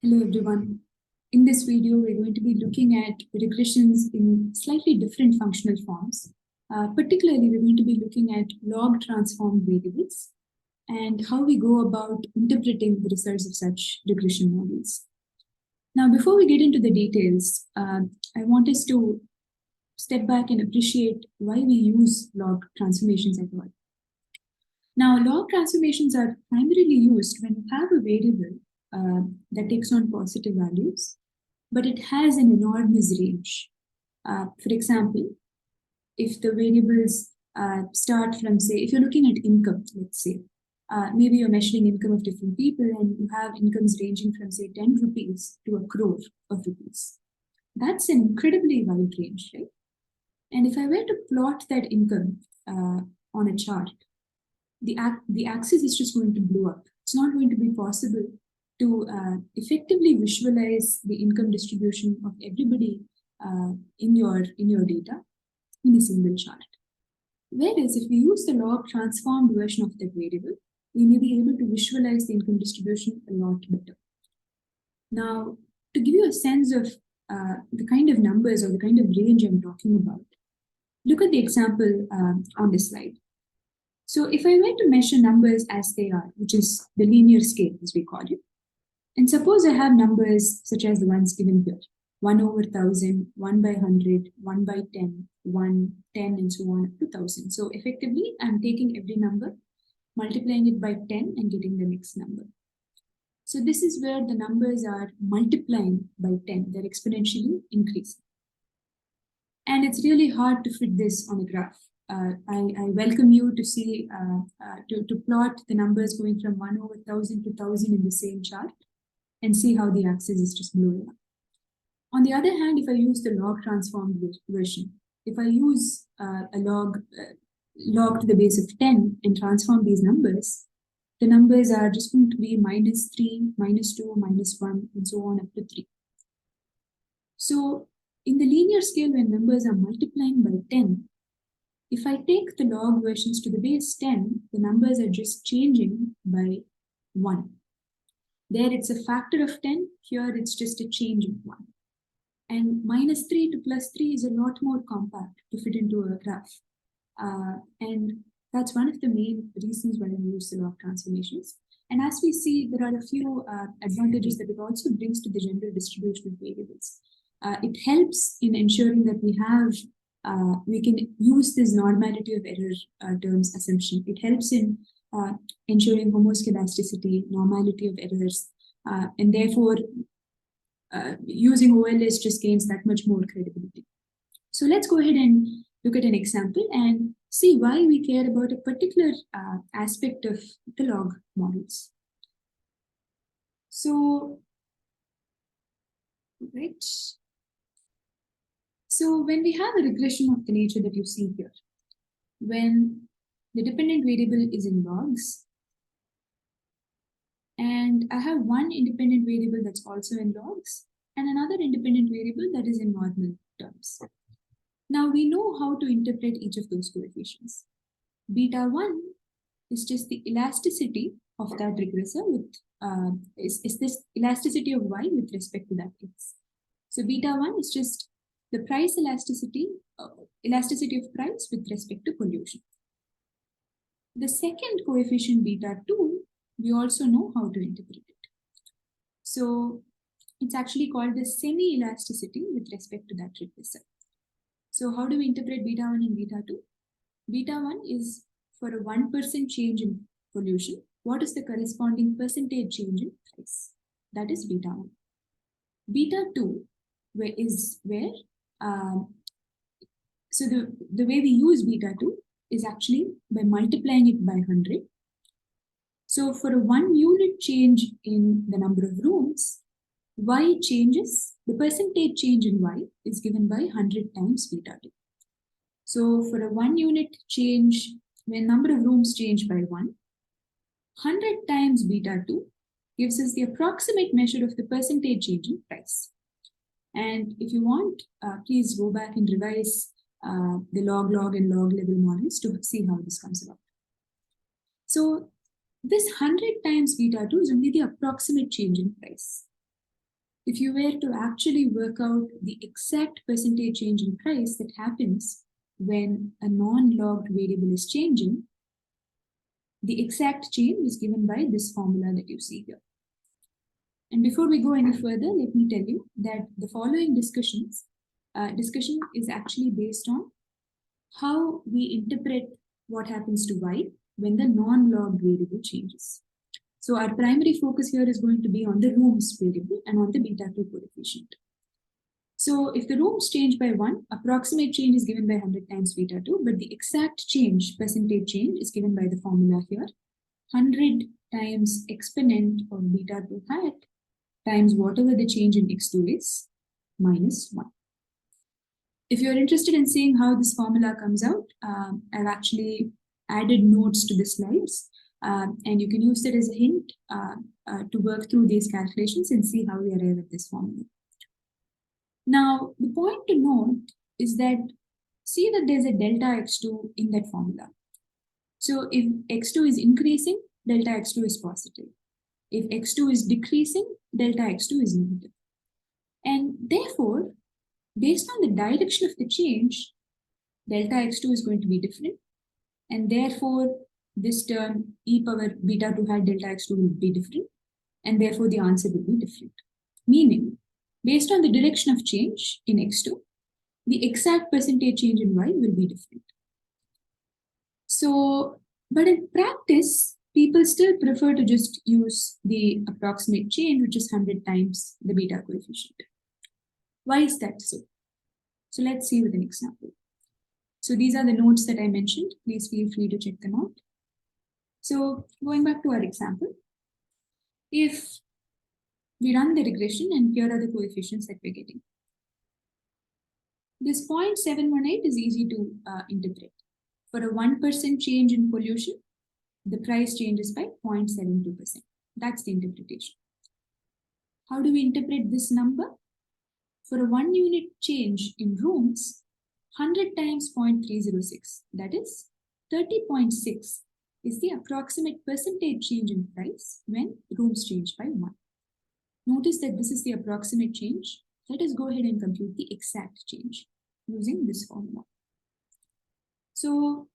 Hello everyone. In this video, we're going to be looking at regressions in slightly different functional forms. Particularly, we're going to be looking at log transformed variables and how we go about interpreting the results of such regression models. Now, before we get into the details, I want us to step back and appreciate why we use log transformations at all. Now, log transformations are primarily used when you have a variable that takes on positive values, but it has an enormous range. For example, if the variables start from, say, if you're looking at income, let's say, maybe you're measuring income of different people and you have incomes ranging from, say, 10 rupees to a crore of rupees. That's an incredibly wide range, right? And if I were to plot that income on a chart, the axis is just going to blow up. It's not going to be possible to effectively visualize the income distribution of everybody in your data in a single chart. Whereas if we use the log transformed version of that variable, we may be able to visualize the income distribution a lot better. Now, to give you a sense of the kind of numbers or the kind of range I'm talking about, look at the example on this slide. So if I were to measure numbers as they are, which is the linear scale as we call it, and suppose I have numbers such as the ones given here, 1 over 1000, 1 by 100, 1 by 10, 1, 10, and so on up to 1000. So effectively, I'm taking every number, multiplying it by 10 and getting the next number. So this is where the numbers are multiplying by 10. They're exponentially increasing. And it's really hard to fit this on a graph. I welcome you to see, to plot the numbers going from 1 over 1000 to 1000 in the same chart and see how the axis is just blowing up. On the other hand, if I use the log transformed version, if I use a log to the base of 10 and transform these numbers, the numbers are just going to be -3, -2, -1, and so on up to 3. So in the linear scale, when numbers are multiplying by 10, if I take the log versions to the base 10, the numbers are just changing by 1. There it's a factor of 10, here it's just a change of 1. And -3 to +3 is a lot more compact to fit into a graph. And that's one of the main reasons why we use the log transformations. And as we see, there are a few advantages that it also brings to the general distribution of variables. It helps in ensuring that we can use this normality of error terms assumption. It helps in ensuring homoscedasticity, normality of errors, and therefore using OLS just gains that much more credibility. So let's go ahead and look at an example and see why we care about a particular aspect of the log models. So, right. So when we have a regression of the nature that you see here, when the dependent variable is in logs, and I have one independent variable that's also in logs, and another independent variable that is in normal terms. Now we know how to interpret each of those coefficients. Beta 1 is just the elasticity of that regressor with, is this elasticity of y with respect to that x. So beta 1 is just the price elasticity of price with respect to pollution. The second coefficient beta 2, we also know how to interpret it. So it's actually called the semi-elasticity with respect to that regressor. So how do we interpret beta 1 and beta 2? Beta 1 is for a 1% change in pollution. What is the corresponding percentage change in price? That is beta 1. Beta 2 so the way we use beta 2 is actually by multiplying it by 100. So for a 1 unit change in the number of rooms, y changes, the percentage change in y is given by 100 times beta 2. So for a 1 unit change, when number of rooms change by 1, 100 times beta 2 gives us the approximate measure of the percentage change in price. And if you want, please go back and revise the log and log level models to see how this comes about. So this 100 times beta 2 is only the approximate change in price. if you were to actually work out the exact percentage change in price that happens when a non-logged variable is changing, the exact change is given by this formula that you see here. And before we go any further, let me tell you that the following discussion is actually based on how we interpret what happens to y when the non-logged variable changes. So our primary focus here is going to be on the rooms variable and on the beta 2 coefficient. So if the rooms change by 1, approximate change is given by 100 times beta 2, but the exact change, percentage change, is given by the formula here. 100 times exponent of beta 2 hat times whatever the change in x2 is, minus 1. If you're interested in seeing how this formula comes out, I've actually added notes to the slides, and you can use that as a hint to work through these calculations and see how we arrive at this formula. Now, the point to note is that see that there's a delta x2 in that formula. So if x2 is increasing, delta x2 is positive. If x2 is decreasing, delta x2 is negative. And therefore, based on the direction of the change, delta x2 is going to be different. And therefore, this term e power beta 2 hat delta x2 will be different. And therefore, the answer will be different. Meaning, based on the direction of change in x2, the exact percentage change in y will be different. So, but in practice, people still prefer to just use the approximate change, which is 100 times the beta coefficient. Why is that so? So let's see with an example. So these are the notes that I mentioned. Please feel free to check them out. So going back to our example, if we run the regression and here are the coefficients that we're getting. This 0.718 is easy to interpret. For a 1% change in pollution, the price changes by 0.72%. That's the interpretation. How do we interpret this number? For a 1 unit change in rooms, 100 times 0.306, that is 30.6, is the approximate percentage change in price when rooms change by 1. Notice that this is the approximate change. Let us go ahead and compute the exact change using this formula. So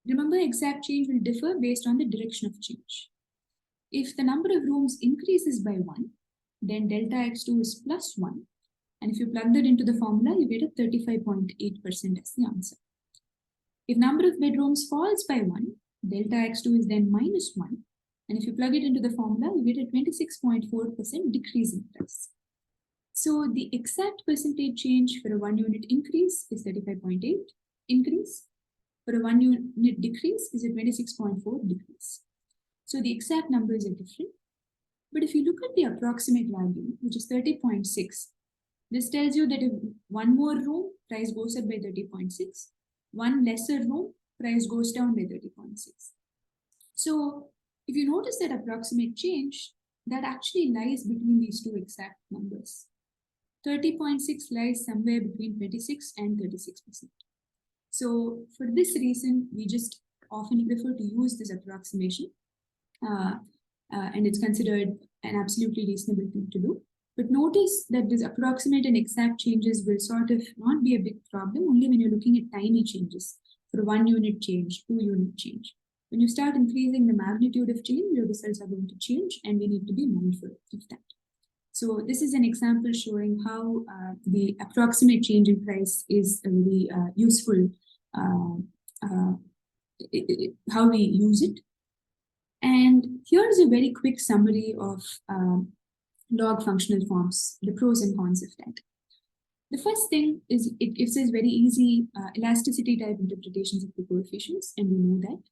remember, exact change will differ based on the direction of change. If the number of rooms increases by 1, then delta x2 is plus 1. And if you plug that into the formula, you get a 35.8% as the answer. If number of bedrooms falls by 1, delta x2 is then minus 1. And if you plug it into the formula, you get a 26.4% decrease in price. So the exact percentage change for a 1 unit increase is 35.8 increase. For a 1 unit decrease is a 26.4 decrease. So the exact numbers are different. But if you look at the approximate value, which is 30.6, this tells you that if one more room, price goes up by 30.6. One lesser room, price goes down by 30.6. So if you notice that approximate change, that actually lies between these two exact numbers. 30.6 lies somewhere between 26 and 36%. So for this reason, we just often prefer to use this approximation, and it's considered an absolutely reasonable thing to do. But notice that this approximate and exact changes will sort of not be a big problem only when you're looking at tiny changes for 1 unit change, 2 unit change. When you start increasing the magnitude of change, your results are going to change, and we need to be mindful of that. So this is an example showing how the approximate change in price is a very useful, how we use it. And here's a very quick summary of log functional forms, the pros and cons of that. The first thing is it gives us very easy elasticity type interpretations of the coefficients, and we know that.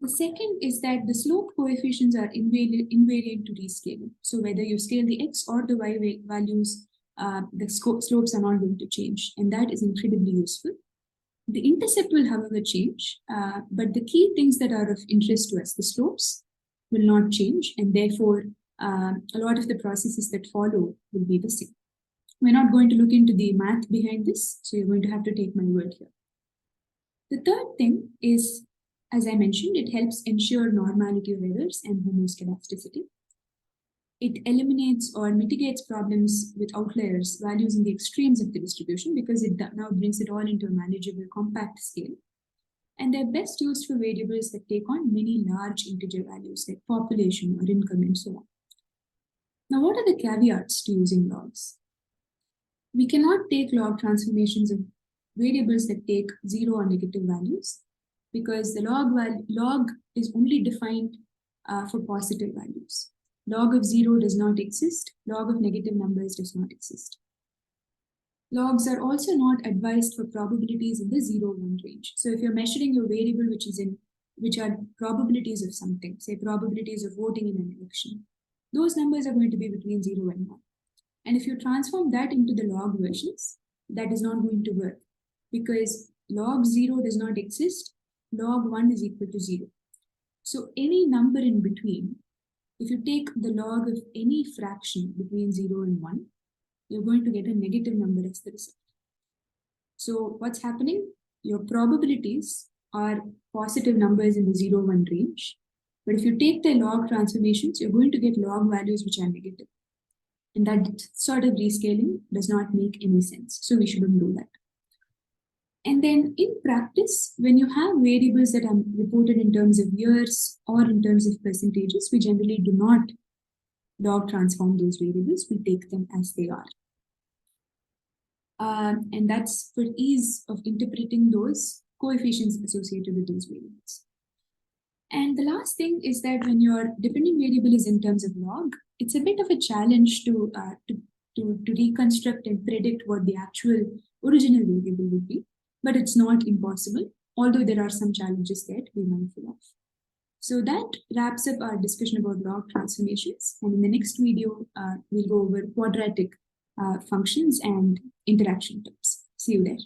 The second is that the slope coefficients are invariant to rescaling. So whether you scale the x or the y values, the slopes are not going to change, and that is incredibly useful. The intercept will, however, change, but the key things that are of interest to us, the slopes, will not change, and therefore a lot of the processes that follow will be the same. We're not going to look into the math behind this, so you're going to have to take my word here. The third thing is, as I mentioned, it helps ensure normality of errors and homoscedasticity. it eliminates or mitigates problems with outliers, values in the extremes of the distribution, because it now brings it all into a manageable, compact scale. And they're best used for variables that take on many large integer values like population or income and so on. Now, what are the caveats to using logs? We cannot take log transformations of variables that take 0 or negative values, because the log is only defined for positive values. Log of 0 does not exist. Log of negative numbers does not exist. Logs are also not advised for probabilities in the 0-1 range. So if you're measuring your variable which are probabilities of something, say probabilities of voting in an election, those numbers are going to be between 0 and 1. And if you transform that into the log versions, that is not going to work, because log 0 does not exist, log 1 is equal to 0. So any number in between, if you take the log of any fraction between 0 and 1, you're going to get a negative number as the result. So what's happening? Your probabilities are positive numbers in the 0-1 range. But if you take the log transformations, you're going to get log values which are negative. And that sort of rescaling does not make any sense. So we shouldn't do that. And then in practice, when you have variables that are reported in terms of years or in terms of percentages, we generally do not log transform those variables. We take them as they are. And that's for ease of interpreting those coefficients associated with those variables. And the last thing is that when your dependent variable is in terms of log, it's a bit of a challenge to reconstruct and predict what the actual original variable would be, but it's not impossible, although there are some challenges there to be mindful of. So that wraps up our discussion about log transformations. And in the next video, we'll go over quadratic functions and interaction terms. See you there.